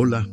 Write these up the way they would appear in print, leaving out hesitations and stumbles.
Hola,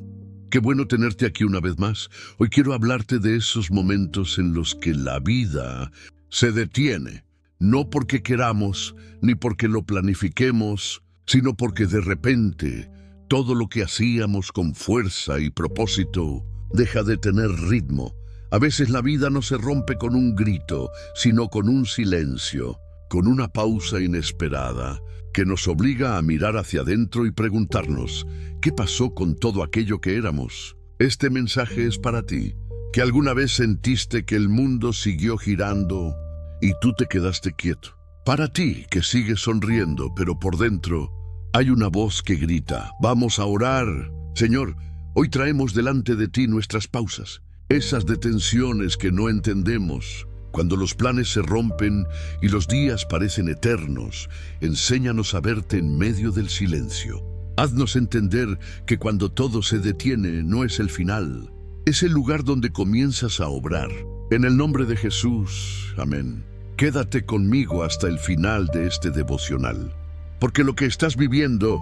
qué bueno tenerte aquí una vez más. Hoy quiero hablarte de esos momentos en los que la vida se detiene, no porque queramos ni porque lo planifiquemos, sino porque de repente todo lo que hacíamos con fuerza y propósito deja de tener ritmo. A veces la vida no se rompe con un grito, sino con un silencio, con una pausa inesperada que nos obliga a mirar hacia adentro y preguntarnos, ¿qué pasó con todo aquello que éramos? Este mensaje es para ti, que alguna vez sentiste que el mundo siguió girando y tú te quedaste quieto. Para ti, que sigues sonriendo, pero por dentro hay una voz que grita, vamos a orar. Señor, hoy traemos delante de ti nuestras pausas, esas detenciones que no entendemos. Cuando los planes se rompen y los días parecen eternos, enséñanos a verte en medio del silencio. Haznos entender que cuando todo se detiene no es el final, es el lugar donde comienzas a obrar. En el nombre de Jesús, amén. Quédate conmigo hasta el final de este devocional, porque lo que estás viviendo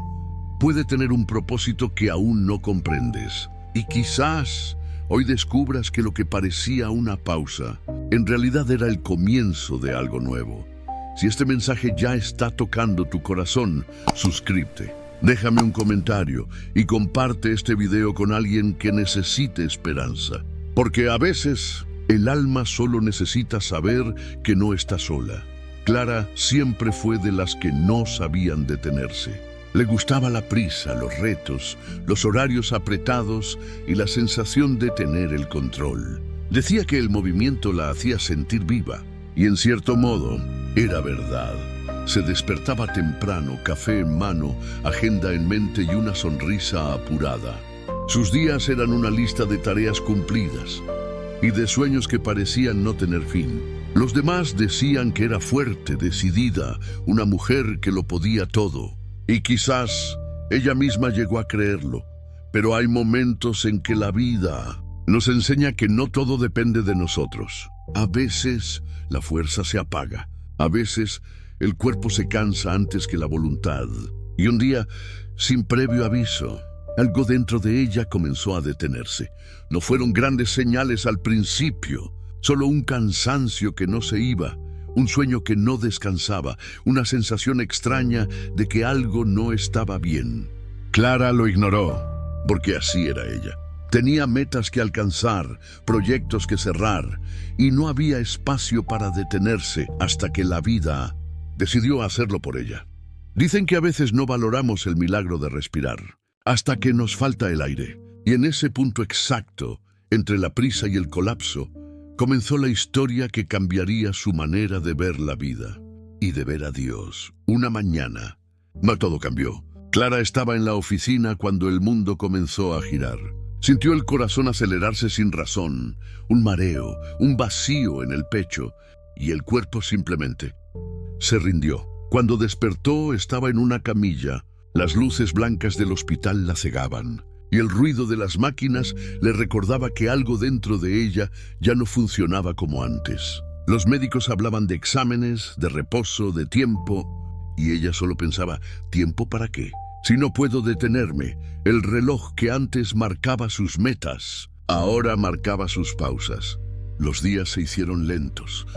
puede tener un propósito que aún no comprendes. Y quizás hoy descubras que lo que parecía una pausa, en realidad era el comienzo de algo nuevo. Si este mensaje ya está tocando tu corazón, suscríbete, déjame un comentario y comparte este video con alguien que necesite esperanza. Porque a veces el alma solo necesita saber que no está sola. Clara siempre fue de las que no sabían detenerse. Le gustaba la prisa, los retos, los horarios apretados y la sensación de tener el control. Decía que el movimiento la hacía sentir viva, y en cierto modo, era verdad. Se despertaba temprano, café en mano, agenda en mente y una sonrisa apurada. Sus días eran una lista de tareas cumplidas y de sueños que parecían no tener fin. Los demás decían que era fuerte, decidida, una mujer que lo podía todo. Y quizás ella misma llegó a creerlo, pero hay momentos en que la vida nos enseña que no todo depende de nosotros. A veces la fuerza se apaga, a veces el cuerpo se cansa antes que la voluntad. Y un día, sin previo aviso, algo dentro de ella comenzó a detenerse. No fueron grandes señales al principio, solo un cansancio que no se iba. Un sueño que no descansaba, una sensación extraña de que algo no estaba bien. Clara lo ignoró, porque así era ella. Tenía metas que alcanzar, proyectos que cerrar, y no había espacio para detenerse hasta que la vida decidió hacerlo por ella. Dicen que a veces no valoramos el milagro de respirar, hasta que nos falta el aire. Y en ese punto exacto, entre la prisa y el colapso, comenzó la historia que cambiaría su manera de ver la vida y de ver a Dios. Una mañana, todo cambió. Clara estaba en la oficina cuando el mundo comenzó a girar. Sintió el corazón acelerarse sin razón, un mareo, un vacío en el pecho, y el cuerpo simplemente se rindió. Cuando despertó estaba en una camilla. Las luces blancas del hospital la cegaban, y el ruido de las máquinas le recordaba que algo dentro de ella ya no funcionaba como antes. Los médicos hablaban de exámenes, de reposo, de tiempo, y ella solo pensaba, ¿tiempo para qué? Si no puedo detenerme, el reloj que antes marcaba sus metas, ahora marcaba sus pausas. Los días se hicieron lentos,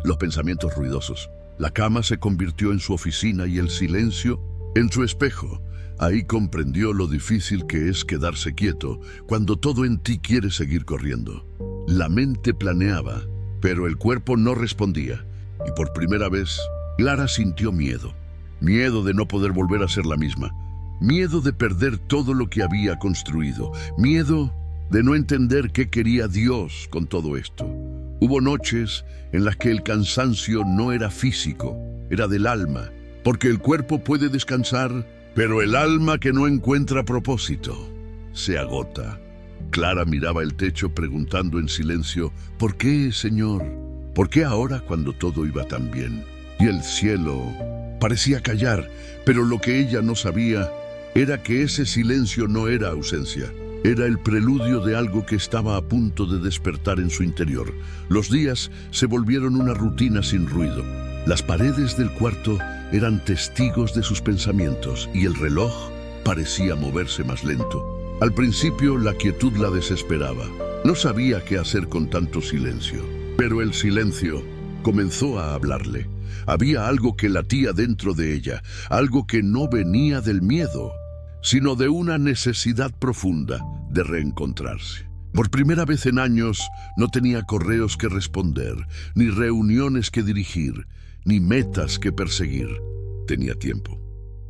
los pensamientos ruidosos. La cama se convirtió en su oficina y el silencio en su espejo. Ahí comprendió lo difícil que es quedarse quieto cuando todo en ti quiere seguir corriendo. La mente planeaba, pero el cuerpo no respondía. Y por primera vez, Clara sintió miedo. Miedo de no poder volver a ser la misma. Miedo de perder todo lo que había construido. Miedo de no entender qué quería Dios con todo esto. Hubo noches en las que el cansancio no era físico, era del alma, porque el cuerpo puede descansar, pero el alma que no encuentra propósito se agota. Clara miraba el techo preguntando en silencio, ¿por qué, Señor? ¿Por qué ahora cuando todo iba tan bien? Y el cielo parecía callar, pero lo que ella no sabía era que ese silencio no era ausencia. Era el preludio de algo que estaba a punto de despertar en su interior. Los días se volvieron una rutina sin ruido. Las paredes del cuarto eran testigos de sus pensamientos y el reloj parecía moverse más lento. Al principio la quietud la desesperaba. No sabía qué hacer con tanto silencio. Pero el silencio comenzó a hablarle. Había algo que latía dentro de ella, algo que no venía del miedo, sino de una necesidad profunda de reencontrarse. Por primera vez en años no tenía correos que responder, ni reuniones que dirigir, ni metas que perseguir. Tenía tiempo.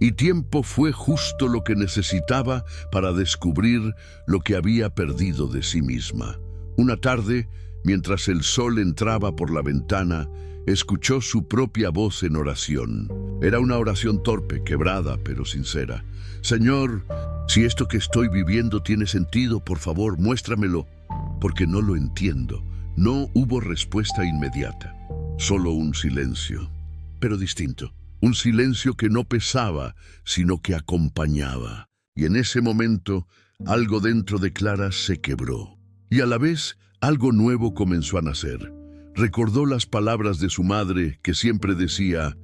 Y tiempo fue justo lo que necesitaba para descubrir lo que había perdido de sí misma. Una tarde, mientras el sol entraba por la ventana, escuchó su propia voz en oración. Era una oración torpe, quebrada, pero sincera. Señor, si esto que estoy viviendo tiene sentido, por favor, muéstramelo, porque no lo entiendo. No hubo respuesta inmediata, solo un silencio, pero distinto. Un silencio que no pesaba, sino que acompañaba. Y en ese momento, algo dentro de Clara se quebró. Y a la vez, algo nuevo comenzó a nacer. Recordó las palabras de su madre, que siempre decía: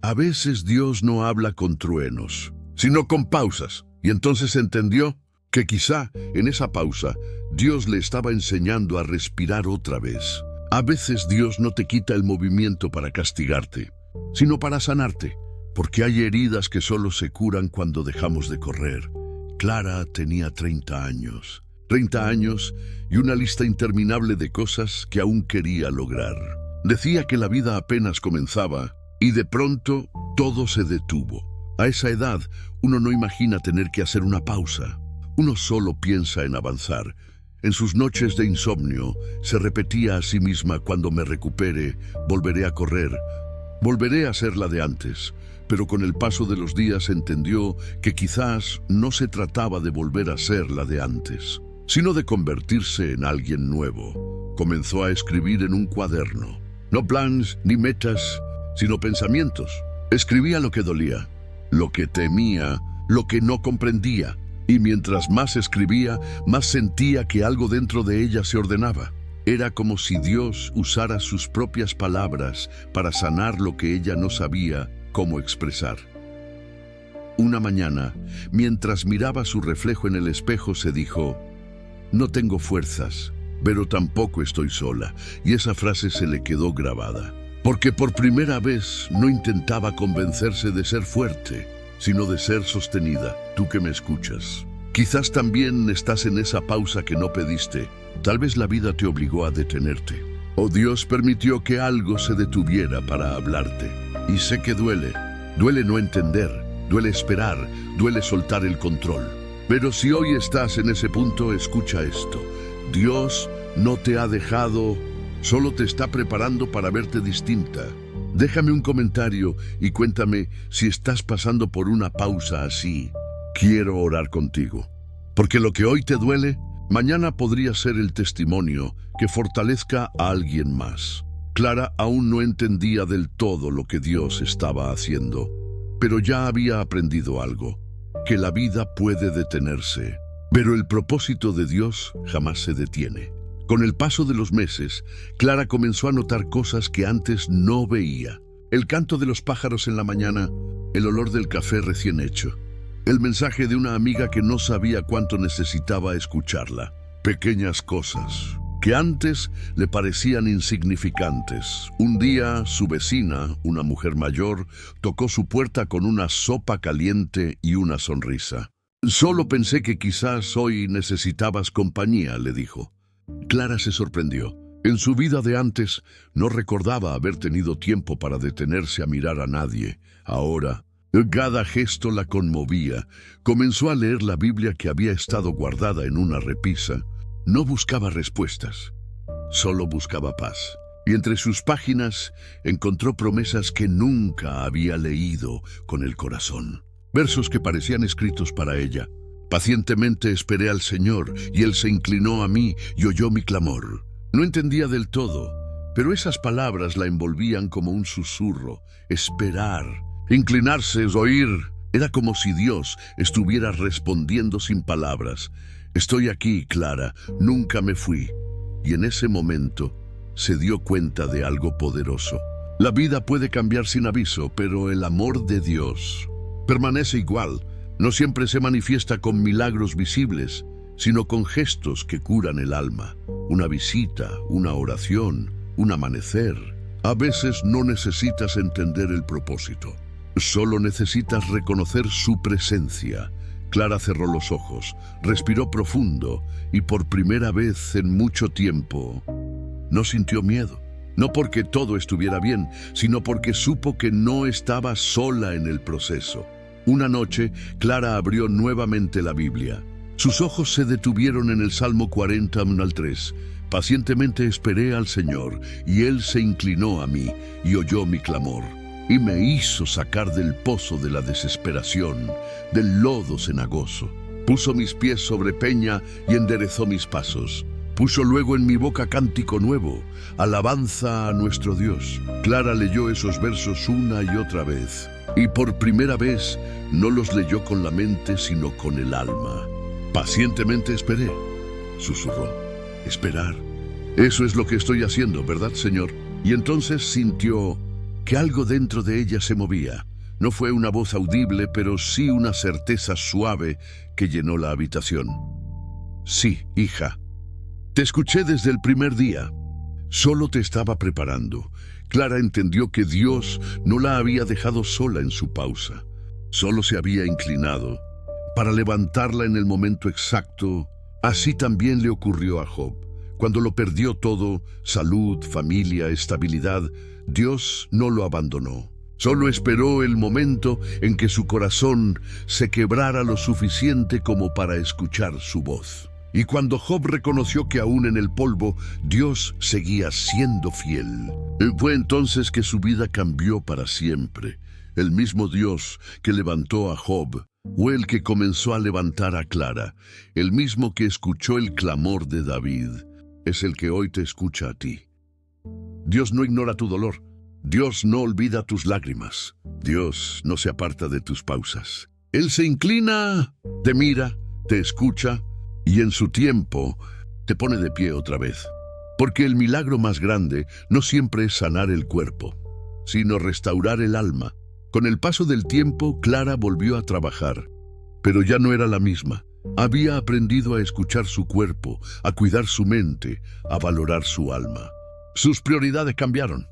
a veces Dios no habla con truenos, sino con pausas. Y entonces entendió que quizá en esa pausa Dios le estaba enseñando a respirar otra vez. A veces Dios no te quita el movimiento para castigarte, sino para sanarte, porque hay heridas que solo se curan cuando dejamos de correr. Clara tenía 30 años. 30 años y una lista interminable de cosas que aún quería lograr. Decía que la vida apenas comenzaba y de pronto todo se detuvo. A esa edad uno no imagina tener que hacer una pausa. Uno solo piensa en avanzar. En sus noches de insomnio se repetía a sí misma: cuando me recupere, volveré a correr. Volveré a ser la de antes. Pero con el paso de los días entendió que quizás no se trataba de volver a ser la de antes, sino de convertirse en alguien nuevo. Comenzó a escribir en un cuaderno. No planes ni metas, sino pensamientos. Escribía lo que dolía, lo que temía, lo que no comprendía. Y mientras más escribía, más sentía que algo dentro de ella se ordenaba. Era como si Dios usara sus propias palabras para sanar lo que ella no sabía cómo expresar. Una mañana, mientras miraba su reflejo en el espejo, se dijo: no tengo fuerzas, pero tampoco estoy sola. Y esa frase se le quedó grabada, porque por primera vez no intentaba convencerse de ser fuerte, sino de ser sostenida. Tú que me escuchas, quizás también estás en esa pausa que no pediste. Tal vez la vida te obligó a detenerte, o Dios permitió que algo se detuviera para hablarte. Y sé que duele no entender, duele esperar, duele soltar el control. Pero si hoy estás en ese punto, escucha esto. Dios no te ha dejado, solo te está preparando para verte distinta. Déjame un comentario y cuéntame si estás pasando por una pausa así. Quiero orar contigo, porque lo que hoy te duele, mañana podría ser el testimonio que fortalezca a alguien más. Clara aún no entendía del todo lo que Dios estaba haciendo, pero ya había aprendido algo: que la vida puede detenerse, pero el propósito de Dios jamás se detiene. Con el paso de los meses, Clara comenzó a notar cosas que antes no veía. El canto de los pájaros en la mañana, el olor del café recién hecho, el mensaje de una amiga que no sabía cuánto necesitaba escucharla. Pequeñas cosas que antes le parecían insignificantes. Un día, su vecina, una mujer mayor, tocó su puerta con una sopa caliente y una sonrisa. Solo pensé que quizás hoy necesitabas compañía, le dijo. Clara se sorprendió. En su vida de antes no recordaba haber tenido tiempo para detenerse a mirar a nadie. Ahora, cada gesto la conmovía. Comenzó a leer la Biblia que había estado guardada en una repisa. No buscaba respuestas, solo buscaba paz. Y entre sus páginas encontró promesas que nunca había leído con el corazón. Versos que parecían escritos para ella. Pacientemente esperé al Señor, y Él se inclinó a mí y oyó mi clamor. No entendía del todo, pero esas palabras la envolvían como un susurro. Esperar, inclinarse es oír. Era como si Dios estuviera respondiendo sin palabras. Estoy aquí, Clara, nunca me fui. Y en ese momento se dio cuenta de algo poderoso. La vida puede cambiar sin aviso, pero el amor de Dios permanece igual. no siempre se manifiesta con milagros visibles, sino con gestos que curan el alma. Una visita, una oración, un amanecer. A veces no necesitas entender el propósito. Solo necesitas reconocer su presencia. Clara cerró los ojos, respiró profundo y por primera vez en mucho tiempo no sintió miedo. No porque todo estuviera bien, sino porque supo que no estaba sola en el proceso. Una noche, Clara abrió nuevamente la Biblia. Sus ojos se detuvieron en el Salmo 40, 1 al 3. Pacientemente esperé al Señor, y Él se inclinó a mí y oyó mi clamor, y me hizo sacar del pozo de la desesperación, del lodo cenagoso. Puso mis pies sobre peña y enderezó mis pasos. Puso luego en mi boca cántico nuevo, alabanza a nuestro Dios. Clara leyó esos versos una y otra vez, y por primera vez no los leyó con la mente, sino con el alma. Pacientemente esperé, susurró. Esperar. Eso es lo que estoy haciendo, ¿verdad, Señor? Y entonces sintió que algo dentro de ella se movía. No fue una voz audible, pero sí una certeza suave que llenó la habitación. Sí, hija. Te escuché desde el primer día. Solo te estaba preparando. Clara entendió que Dios no la había dejado sola en su pausa. Solo se había inclinado para levantarla en el momento exacto. Así también le ocurrió a Job. Cuando lo perdió todo, salud, familia, estabilidad, Dios no lo abandonó. Solo esperó el momento en que su corazón se quebrara lo suficiente como para escuchar su voz. Y cuando Job reconoció que aún en el polvo Dios seguía siendo fiel, fue entonces que su vida cambió para siempre. El mismo Dios que levantó a Job fue el que comenzó a levantar a Clara. El mismo que escuchó el clamor de David es el que hoy te escucha a ti. Dios no ignora tu dolor. Dios no olvida tus lágrimas. Dios no se aparta de tus pausas. Él se inclina, te mira, te escucha y en su tiempo te pone de pie otra vez. Porque el milagro más grande no siempre es sanar el cuerpo, sino restaurar el alma. Con el paso del tiempo, Clara volvió a trabajar, pero ya no era la misma. Había aprendido a escuchar su cuerpo, a cuidar su mente, a valorar su alma. Sus prioridades cambiaron.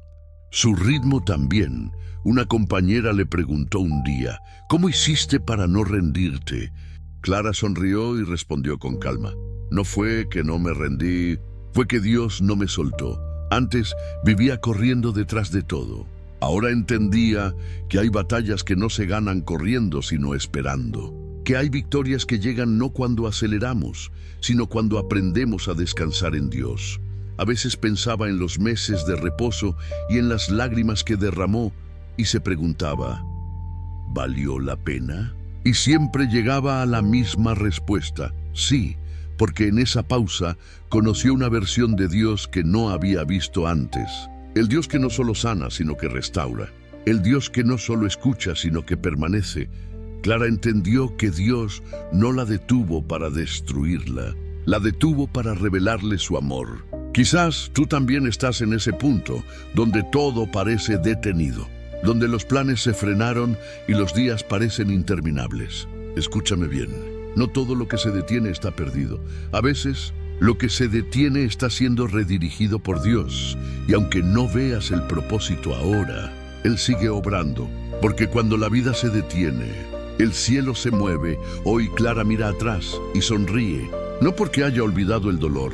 Su ritmo también. Una compañera le preguntó un día, ¿cómo hiciste para no rendirte? Clara sonrió y respondió con calma, no fue que no me rendí, fue que Dios no me soltó. Antes vivía corriendo detrás de todo. Ahora entendía que hay batallas que no se ganan corriendo, sino esperando. Que hay victorias que llegan no cuando aceleramos, sino cuando aprendemos a descansar en Dios. A veces pensaba en los meses de reposo y en las lágrimas que derramó y se preguntaba, ¿valió la pena? Y siempre llegaba a la misma respuesta, sí, porque en esa pausa conoció una versión de Dios que no había visto antes. El Dios que no solo sana, sino que restaura. El Dios que no solo escucha, sino que permanece. Clara entendió que Dios no la detuvo para destruirla, la detuvo para revelarle su amor. Quizás tú también estás en ese punto, donde todo parece detenido, donde los planes se frenaron y los días parecen interminables. Escúchame bien, no todo lo que se detiene está perdido. A veces, lo que se detiene está siendo redirigido por Dios, y aunque no veas el propósito ahora, Él sigue obrando, porque cuando la vida se detiene, el cielo se mueve. Hoy Clara mira atrás y sonríe, no porque haya olvidado el dolor,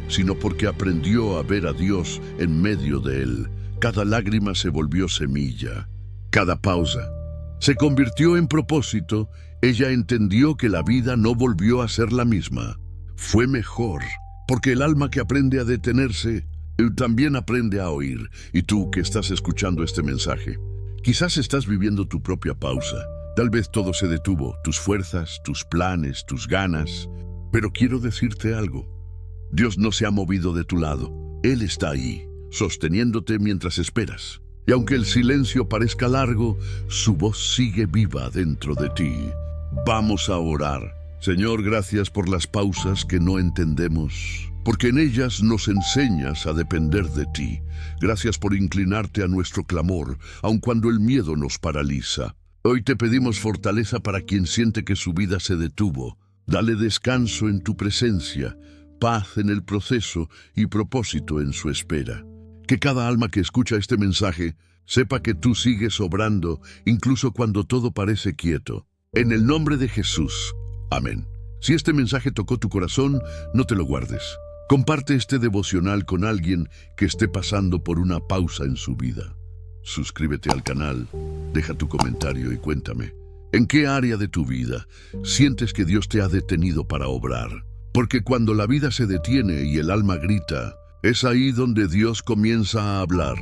sino porque aprendió a ver a Dios en medio de él. Cada lágrima se volvió semilla, cada pausa se convirtió en propósito. Ella entendió que la vida no volvió a ser la misma. Fue mejor, porque el alma que aprende a detenerse, también aprende a oír. Y tú que estás escuchando este mensaje, quizás estás viviendo tu propia pausa. Tal vez todo se detuvo, tus fuerzas, tus planes, tus ganas. Pero quiero decirte algo. Dios no se ha movido de tu lado. Él está ahí, sosteniéndote mientras esperas. Y aunque el silencio parezca largo, su voz sigue viva dentro de ti. Vamos a orar. Señor, gracias por las pausas que no entendemos, porque en ellas nos enseñas a depender de ti. Gracias por inclinarte a nuestro clamor, aun cuando el miedo nos paraliza. Hoy te pedimos fortaleza para quien siente que su vida se detuvo. Dale descanso en tu presencia, paz en el proceso y propósito en su espera. Que cada alma que escucha este mensaje sepa que tú sigues obrando, incluso cuando todo parece quieto. En el nombre de Jesús. Amén. Si este mensaje tocó tu corazón, no te lo guardes. Comparte este devocional con alguien que esté pasando por una pausa en su vida. Suscríbete al canal, deja tu comentario y cuéntame, ¿en qué área de tu vida sientes que Dios te ha detenido para obrar? Porque cuando la vida se detiene y el alma grita, es ahí donde Dios comienza a hablar.